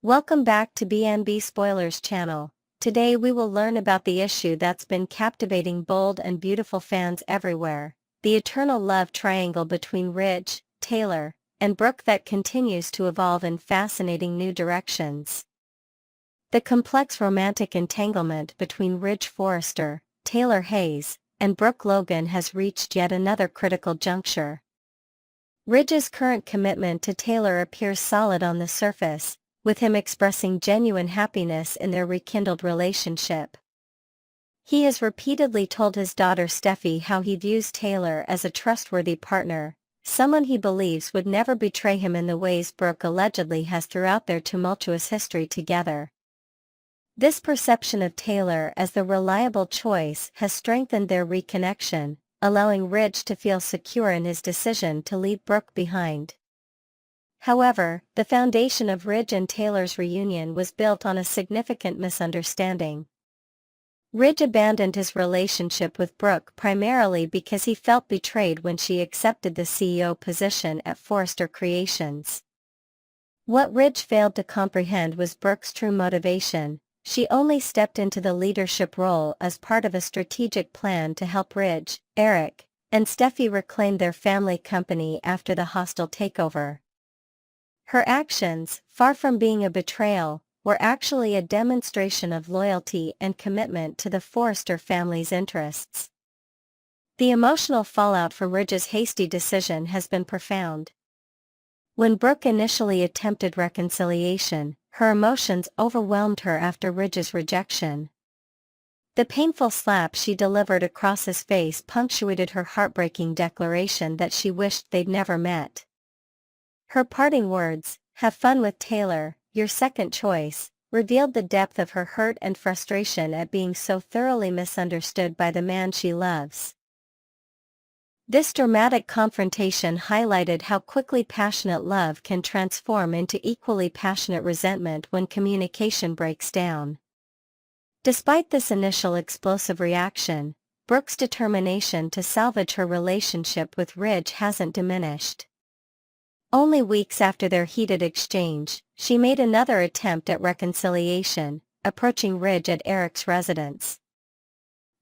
Welcome back to BNB Spoilers channel. Today we will learn about the issue that's been captivating bold and beautiful fans everywhere, the eternal love triangle between Ridge, Taylor, and Brooke that continues to evolve in fascinating new directions. The complex romantic entanglement between Ridge Forrester, Taylor Hayes, and Brooke Logan has reached yet another critical juncture. Ridge's current commitment to Taylor appears solid on the surface, with him expressing genuine happiness in their rekindled relationship. He has repeatedly told his daughter Steffi how he views Taylor as a trustworthy partner, someone he believes would never betray him in the ways Brooke allegedly has throughout their tumultuous history together. This perception of Taylor as the reliable choice has strengthened their reconnection, allowing Ridge to feel secure in his decision to leave Brooke behind. However, the foundation of Ridge and Taylor's reunion was built on a significant misunderstanding. Ridge abandoned his relationship with Brooke primarily because he felt betrayed when she accepted the CEO position at Forrester Creations. What Ridge failed to comprehend was Brooke's true motivation. She only stepped into the leadership role as part of a strategic plan to help Ridge, Eric, and Steffi reclaim their family company after the hostile takeover. Her actions, far from being a betrayal, were actually a demonstration of loyalty and commitment to the Forrester family's interests. The emotional fallout from Ridge's hasty decision has been profound. When Brooke initially attempted reconciliation, her emotions overwhelmed her after Ridge's rejection. The painful slap she delivered across his face punctuated her heartbreaking declaration that she wished they'd never met. Her parting words, "Have fun with Taylor, your second choice," revealed the depth of her hurt and frustration at being so thoroughly misunderstood by the man she loves. This dramatic confrontation highlighted how quickly passionate love can transform into equally passionate resentment when communication breaks down. Despite this initial explosive reaction, Brooke's determination to salvage her relationship with Ridge hasn't diminished. Only weeks after their heated exchange, she made another attempt at reconciliation, approaching Ridge at Eric's residence.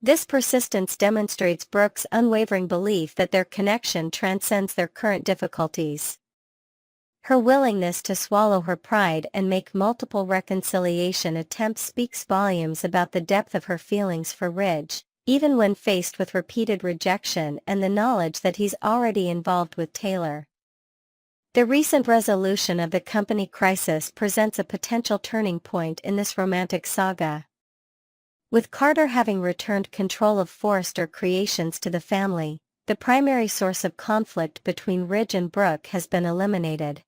This persistence demonstrates Brooke's unwavering belief that their connection transcends their current difficulties. Her willingness to swallow her pride and make multiple reconciliation attempts speaks volumes about the depth of her feelings for Ridge, even when faced with repeated rejection and the knowledge that he's already involved with Taylor. The recent resolution of the company crisis presents a potential turning point in this romantic saga. With Carter having returned control of Forrester Creations to the family, the primary source of conflict between Ridge and Brooke has been eliminated.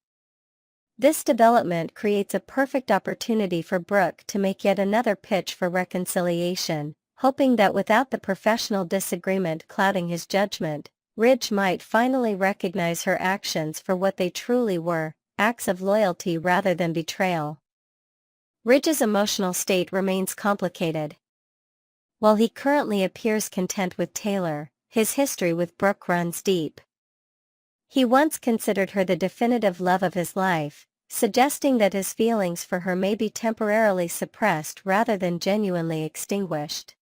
This development creates a perfect opportunity for Brooke to make yet another pitch for reconciliation, hoping that without the professional disagreement clouding his judgment, Ridge might finally recognize her actions for what they truly were, acts of loyalty rather than betrayal. Ridge's emotional state remains complicated. While he currently appears content with Taylor, his history with Brooke runs deep. He once considered her the definitive love of his life, suggesting that his feelings for her may be temporarily suppressed rather than genuinely extinguished.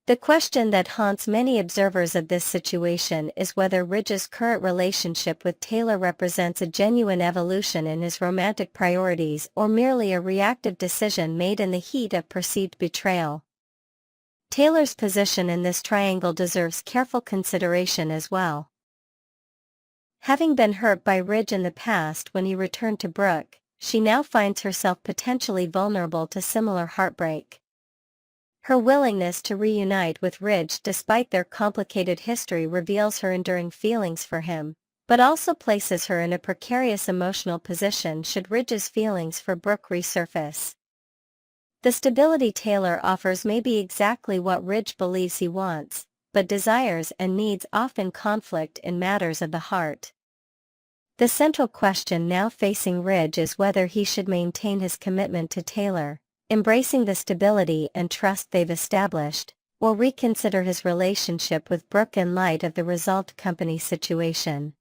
The question that haunts many observers of this situation is whether Ridge's current relationship with Taylor represents a genuine evolution in his romantic priorities or merely a reactive decision made in the heat of perceived betrayal. Taylor's position in this triangle deserves careful consideration as well. Having been hurt by Ridge in the past when he returned to Brooke, she now finds herself potentially vulnerable to similar heartbreak. Her willingness to reunite with Ridge despite their complicated history reveals her enduring feelings for him, but also places her in a precarious emotional position should Ridge's feelings for Brooke resurface. The stability Taylor offers may be exactly what Ridge believes he wants, but desires and needs often conflict in matters of the heart. The central question now facing Ridge is whether he should maintain his commitment to Taylor, embracing the stability and trust they've established, or reconsider his relationship with Brooke in light of the resolved company situation.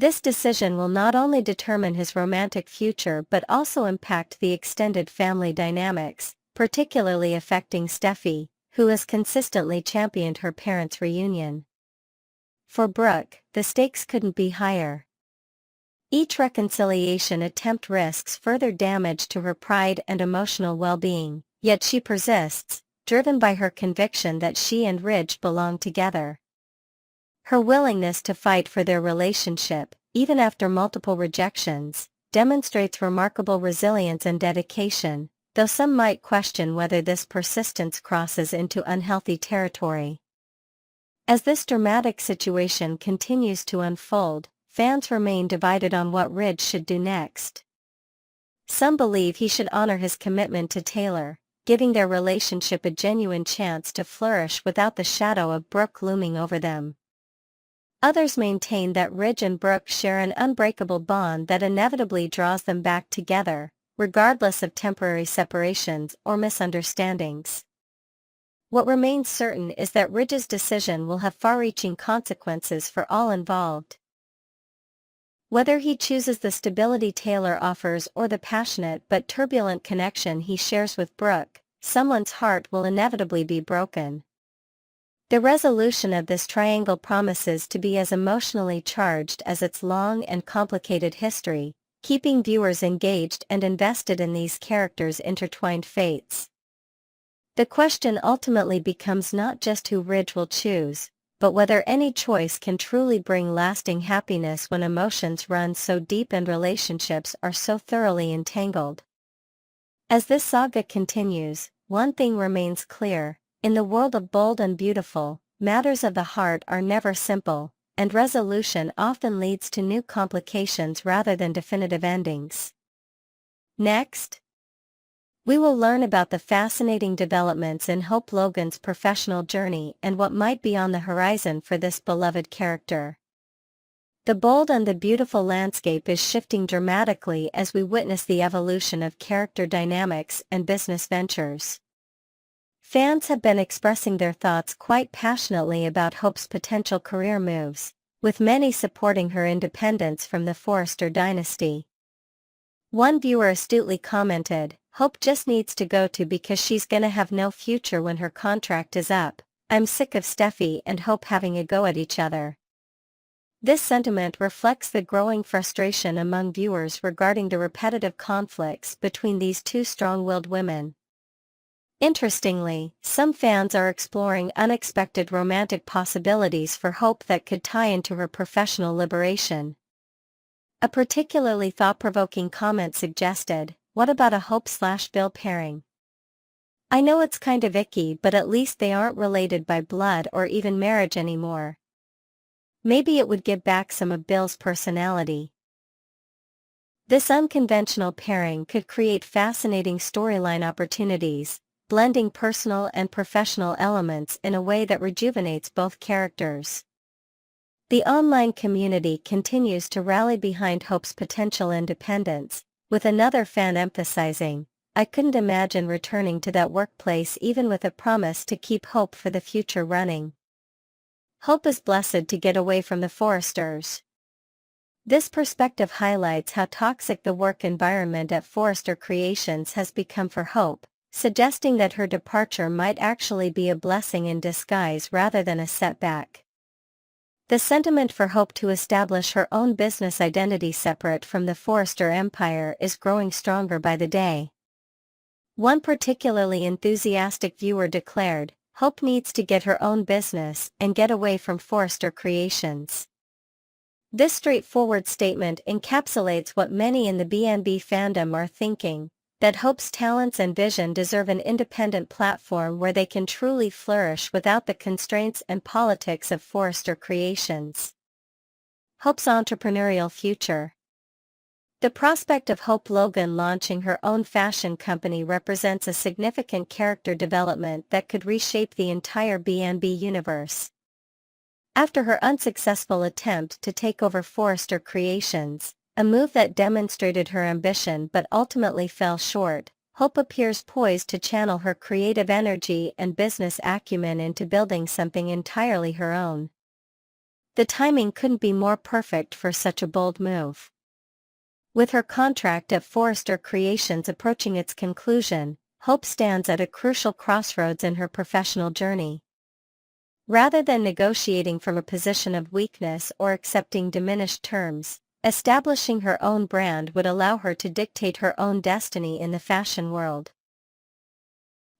This decision will not only determine his romantic future but also impact the extended family dynamics, particularly affecting Steffi, who has consistently championed her parents' reunion. For Brooke, the stakes couldn't be higher. Each reconciliation attempt risks further damage to her pride and emotional well-being, yet she persists, driven by her conviction that she and Ridge belong together. Her willingness to fight for their relationship, even after multiple rejections, demonstrates remarkable resilience and dedication, though some might question whether this persistence crosses into unhealthy territory. As this dramatic situation continues to unfold, fans remain divided on what Ridge should do next. Some believe he should honor his commitment to Taylor, giving their relationship a genuine chance to flourish without the shadow of Brooke looming over them. Others maintain that Ridge and Brooke share an unbreakable bond that inevitably draws them back together, regardless of temporary separations or misunderstandings. What remains certain is that Ridge's decision will have far-reaching consequences for all involved. Whether he chooses the stability Taylor offers or the passionate but turbulent connection he shares with Brooke, someone's heart will inevitably be broken. The resolution of this triangle promises to be as emotionally charged as its long and complicated history, keeping viewers engaged and invested in these characters' intertwined fates. The question ultimately becomes not just who Ridge will choose, but whether any choice can truly bring lasting happiness when emotions run so deep and relationships are so thoroughly entangled. As this saga continues, one thing remains clear: in the world of Bold and Beautiful, matters of the heart are never simple, and resolution often leads to new complications rather than definitive endings. Next, we will learn about the fascinating developments in Hope Logan's professional journey and what might be on the horizon for this beloved character. The Bold and the Beautiful landscape is shifting dramatically as we witness the evolution of character dynamics and business ventures. Fans have been expressing their thoughts quite passionately about Hope's potential career moves, with many supporting her independence from the Forrester dynasty. One viewer astutely commented, "Hope just needs to go to because she's gonna have no future when her contract is up. I'm sick of Steffi and Hope having a go at each other." This sentiment reflects the growing frustration among viewers regarding the repetitive conflicts between these two strong-willed women. Interestingly, some fans are exploring unexpected romantic possibilities for Hope that could tie into her professional liberation. A particularly thought-provoking comment suggested, "What about a Hope/Bill pairing? I know it's kind of icky, but at least they aren't related by blood or even marriage anymore. Maybe it would give back some of Bill's personality." This unconventional pairing could create fascinating storyline opportunities, blending personal and professional elements in a way that rejuvenates both characters. The online community continues to rally behind Hope's potential independence, with another fan emphasizing, "I couldn't imagine returning to that workplace even with a promise to keep Hope for the future running." Hope is blessed to get away from the Forresters. This perspective highlights how toxic the work environment at Forrester Creations has become for Hope, suggesting that her departure might actually be a blessing in disguise rather than a setback. The sentiment for Hope to establish her own business identity separate from the Forrester empire is growing stronger by the day. One particularly enthusiastic viewer declared, "Hope needs to get her own business and get away from Forrester Creations." This straightforward statement encapsulates what many in the BNB fandom are thinking: that Hope's talents and vision deserve an independent platform where they can truly flourish without the constraints and politics of Forrester Creations. Hope's entrepreneurial future. The prospect of Hope Logan launching her own fashion company represents a significant character development that could reshape the entire BNB universe. After her unsuccessful attempt to take over Forrester Creations, a move that demonstrated her ambition but ultimately fell short, Hope appears poised to channel her creative energy and business acumen into building something entirely her own. The timing couldn't be more perfect for such a bold move. With her contract at Forrester Creations approaching its conclusion, Hope stands at a crucial crossroads in her professional journey. Rather than negotiating from a position of weakness or accepting diminished terms, establishing her own brand would allow her to dictate her own destiny in the fashion world.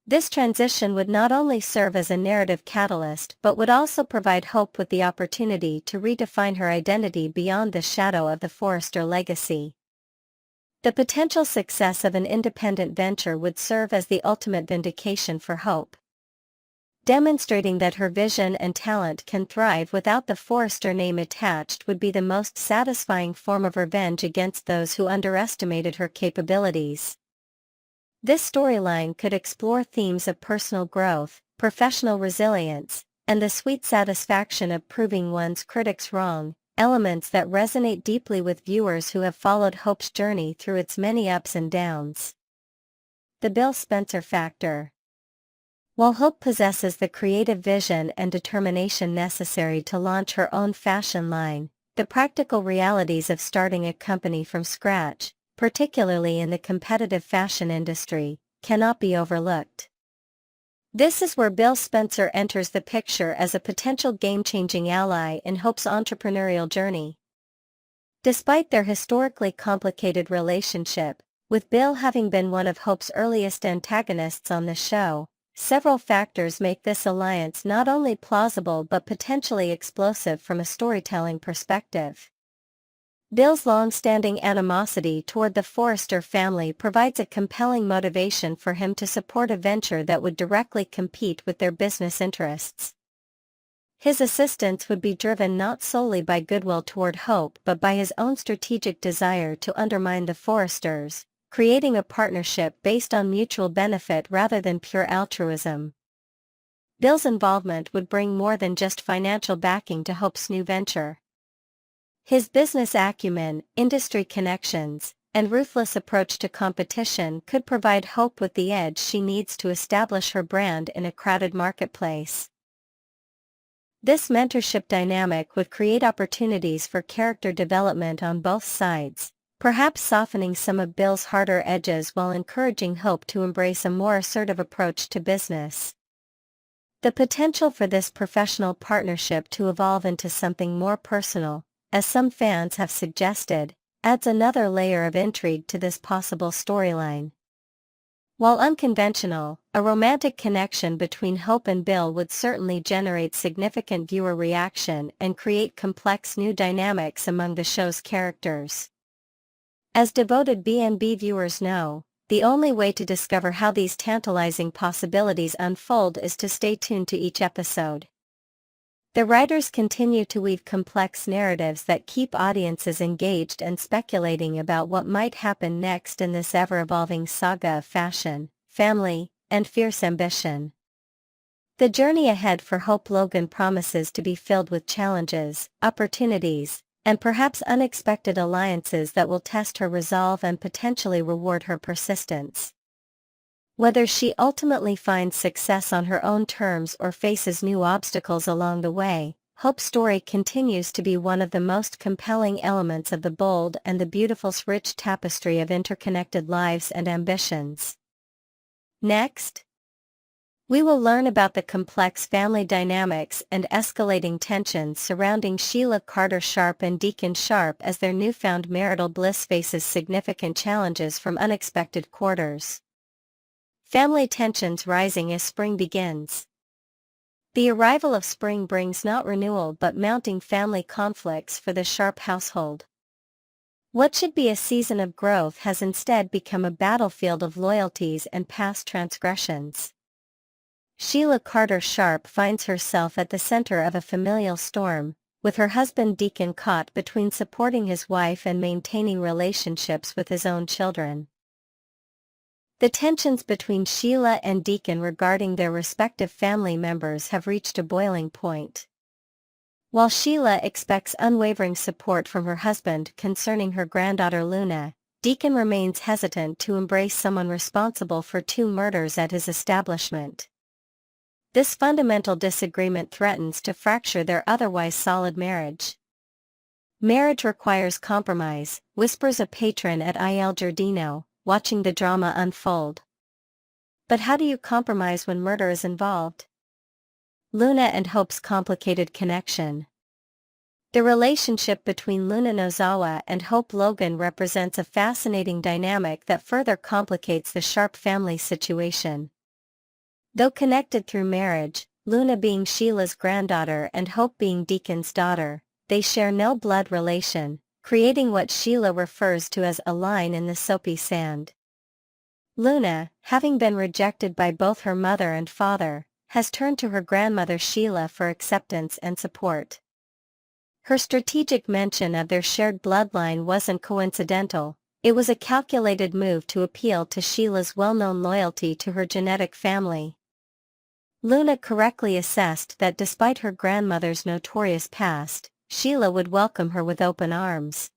This transition would not only serve as a narrative catalyst but would also provide Hope with the opportunity to redefine her identity beyond the shadow of the Forrester legacy. The potential success of an independent venture would serve as the ultimate vindication for Hope, demonstrating that her vision and talent can thrive without the Forrester name attached would be the most satisfying form of revenge against those who underestimated her capabilities. This storyline could explore themes of personal growth, professional resilience, and the sweet satisfaction of proving one's critics wrong, elements that resonate deeply with viewers who have followed Hope's journey through its many ups and downs. The Bill Spencer factor. While Hope possesses the creative vision and determination necessary to launch her own fashion line, the practical realities of starting a company from scratch, particularly in the competitive fashion industry, cannot be overlooked. This is where Bill Spencer enters the picture as a potential game-changing ally in Hope's entrepreneurial journey. Despite their historically complicated relationship, with Bill having been one of Hope's earliest antagonists on the show, several factors make this alliance not only plausible but potentially explosive from a storytelling perspective. Bill's long-standing animosity toward the Forrester family provides a compelling motivation for him to support a venture that would directly compete with their business interests. His assistance would be driven not solely by goodwill toward Hope but by his own strategic desire to undermine the Forresters, creating a partnership based on mutual benefit rather than pure altruism. Bill's involvement would bring more than just financial backing to Hope's new venture. His business acumen, industry connections, and ruthless approach to competition could provide Hope with the edge she needs to establish her brand in a crowded marketplace. This mentorship dynamic would create opportunities for character development on both sides, perhaps softening some of Bill's harder edges while encouraging Hope to embrace a more assertive approach to business. The potential for this professional partnership to evolve into something more personal, as some fans have suggested, adds another layer of intrigue to this possible storyline. While unconventional, a romantic connection between Hope and Bill would certainly generate significant viewer reaction and create complex new dynamics among the show's characters. As devoted B&B viewers know, the only way to discover how these tantalizing possibilities unfold is to stay tuned to each episode. The writers continue to weave complex narratives that keep audiences engaged and speculating about what might happen next in this ever-evolving saga of fashion, family, and fierce ambition. The journey ahead for Hope Logan promises to be filled with challenges, opportunities, and perhaps unexpected alliances that will test her resolve and potentially reward her persistence. Whether she ultimately finds success on her own terms or faces new obstacles along the way, Hope's story continues to be one of the most compelling elements of the bold and the beautiful's rich tapestry of interconnected lives and ambitions. Next, we will learn about the complex family dynamics and escalating tensions surrounding Sheila Carter Sharp and Deacon Sharp as their newfound marital bliss faces significant challenges from unexpected quarters. Family tensions rising as spring begins. The arrival of spring brings not renewal but mounting family conflicts for the Sharp household. What should be a season of growth has instead become a battlefield of loyalties and past transgressions. Sheila Carter Sharp finds herself at the center of a familial storm, with her husband Deacon caught between supporting his wife and maintaining relationships with his own children. The tensions between Sheila and Deacon regarding their respective family members have reached a boiling point. While Sheila expects unwavering support from her husband concerning her granddaughter Luna, Deacon remains hesitant to embrace someone responsible for 2 murders at his establishment. This fundamental disagreement threatens to fracture their otherwise solid marriage. "Marriage requires compromise," whispers a patron at Il Giardino, watching the drama unfold. But how do you compromise when murder is involved? Luna and Hope's complicated connection. The relationship between Luna Nozawa and Hope Logan represents a fascinating dynamic that further complicates the Sharp family situation. Though connected through marriage, Luna being Sheila's granddaughter and Hope being Deacon's daughter, they share no blood relation, creating what Sheila refers to as a line in the soapy sand. Luna, having been rejected by both her mother and father, has turned to her grandmother Sheila for acceptance and support. Her strategic mention of their shared bloodline wasn't coincidental, it was a calculated move to appeal to Sheila's well-known loyalty to her genetic family. Luna correctly assessed that despite her grandmother's notorious past, Sheila would welcome her with open arms.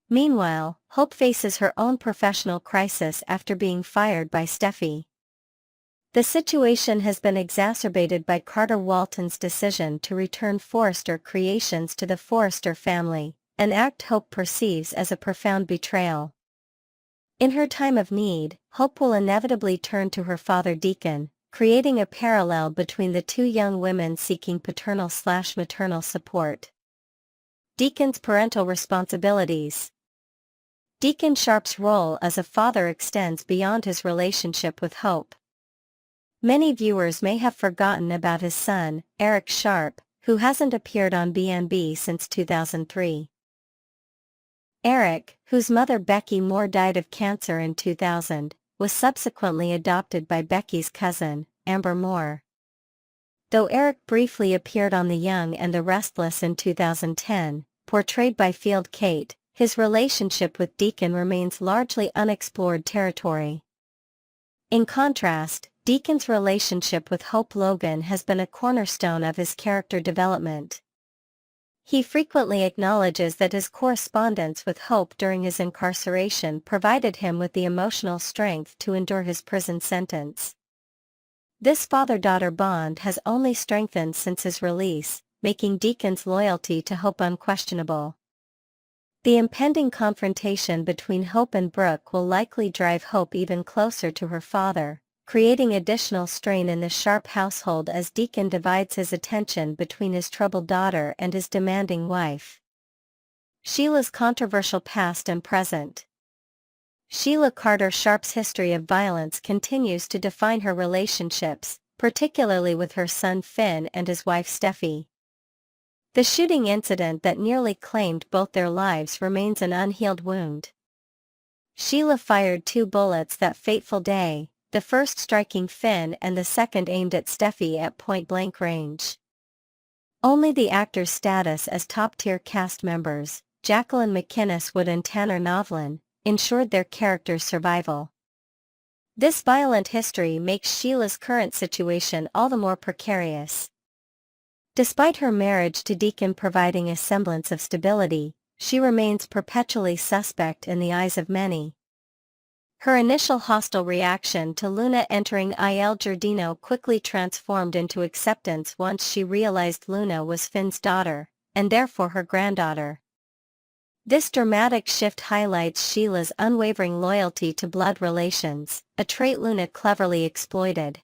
Meanwhile, Hope faces her own professional crisis after being fired by Steffi. The situation has been exacerbated by Carter Walton's decision to return Forrester creations to the Forrester family, an act Hope perceives as a profound betrayal. In her time of need, Hope will inevitably turn to her father Deacon, creating a parallel between the two young women seeking paternal/maternal support. Deacon's parental responsibilities. Deacon Sharp's role as a father extends beyond his relationship with Hope. Many viewers may have forgotten about his son, Eric Sharp, who hasn't appeared on B&B since 2003. Eric, whose mother Becky Moore died of cancer in 2000, was subsequently adopted by Becky's cousin, Amber Moore. Though Eric briefly appeared on The Young and the Restless in 2010, portrayed by Field Kate, his relationship with Deacon remains largely unexplored territory. In contrast, Deacon's relationship with Hope Logan has been a cornerstone of his character development. He frequently acknowledges that his correspondence with Hope during his incarceration provided him with the emotional strength to endure his prison sentence. This father-daughter bond has only strengthened since his release, making Deacon's loyalty to Hope unquestionable. The impending confrontation between Hope and Brooke will likely drive Hope even closer to her father, creating additional strain in the Sharp household as Deacon divides his attention between his troubled daughter and his demanding wife. Sheila's controversial past and present. Sheila Carter Sharp's history of violence continues to define her relationships, particularly with her son Finn and his wife Steffi. The shooting incident that nearly claimed both their lives remains an unhealed wound. Sheila fired 2 bullets that fateful day, the first striking Finn and the second aimed at Steffi at point-blank range. Only the actors' status as top-tier cast members, Jacqueline MacInnes-Wood and Tanner Novlin, ensured their characters' survival. This violent history makes Sheila's current situation all the more precarious. Despite her marriage to Deacon providing a semblance of stability, she remains perpetually suspect in the eyes of many. Her initial hostile reaction to Luna entering Il Giardino quickly transformed into acceptance once she realized Luna was Finn's daughter, and therefore her granddaughter. This dramatic shift highlights Sheila's unwavering loyalty to blood relations, a trait Luna cleverly exploited.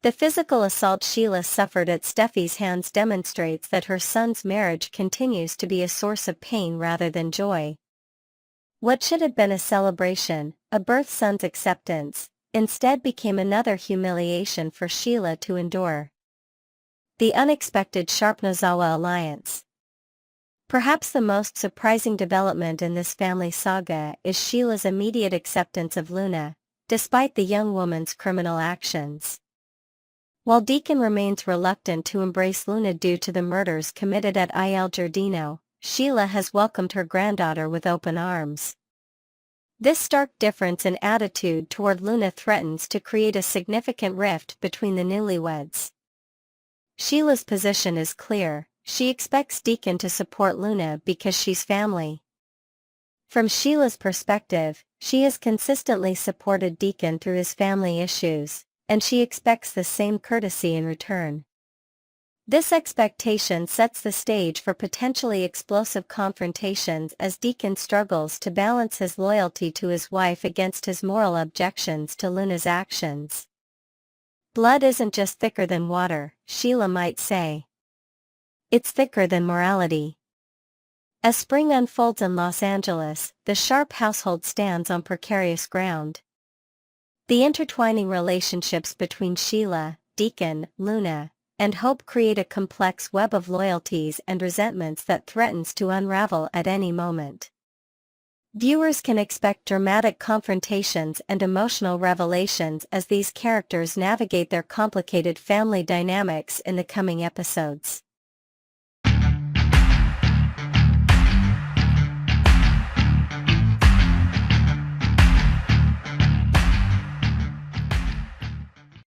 The physical assault Sheila suffered at Steffi's hands demonstrates that her son's marriage continues to be a source of pain rather than joy. What should have been a celebration, a birth son's acceptance, instead became another humiliation for Sheila to endure. The unexpected Sharp-Nozawa alliance. Perhaps the most surprising development in this family saga is Sheila's immediate acceptance of Luna, despite the young woman's criminal actions. While Deacon remains reluctant to embrace Luna due to the murders committed at Il Giardino, Sheila has welcomed her granddaughter with open arms. This stark difference in attitude toward Luna threatens to create a significant rift between the newlyweds. Sheila's position is clear, she expects Deacon to support Luna because she's family. From Sheila's perspective, she has consistently supported Deacon through his family issues, and she expects the same courtesy in return. This expectation sets the stage for potentially explosive confrontations as Deacon struggles to balance his loyalty to his wife against his moral objections to Luna's actions. Blood isn't just thicker than water, Sheila might say. It's thicker than morality. As spring unfolds in Los Angeles, the Sharp household stands on precarious ground. The intertwining relationships between Sheila, Deacon, Luna, and Hope create a complex web of loyalties and resentments that threatens to unravel at any moment. Viewers can expect dramatic confrontations and emotional revelations as these characters navigate their complicated family dynamics in the coming episodes.